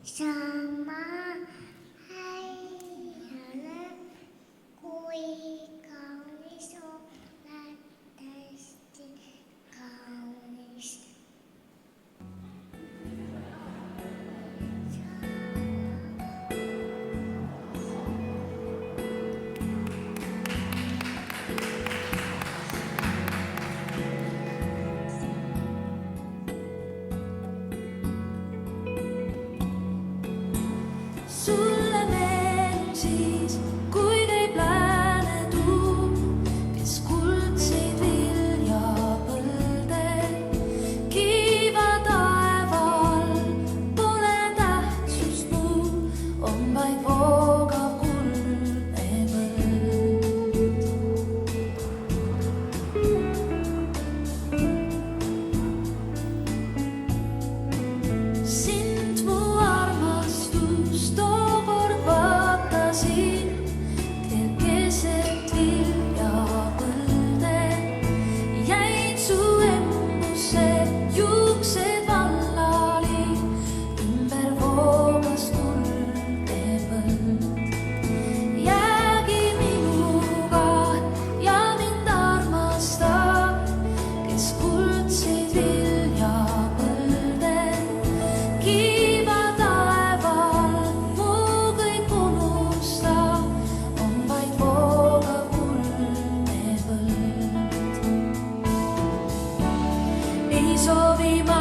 Sama hayale kui kaunis oled hästi kaunis. Sulle meenub siis, kui käib läänetuul, kes kuldseid viljapõlde. Kiiva taeval pole tähtsust muud, on vaid voogav kuldne põld. Sind mu armastus tookord vaatasin, teil keset viljapõlde. Jäin su embusse, juuksed vallali, ümber voogas kuldne põld. Jäägi minuga ja mind armasta, kes kuldseid viljapõlde. Kiiva taeval mu kõik unusta, on vaid voogav kuldne põld. Ei soovi ma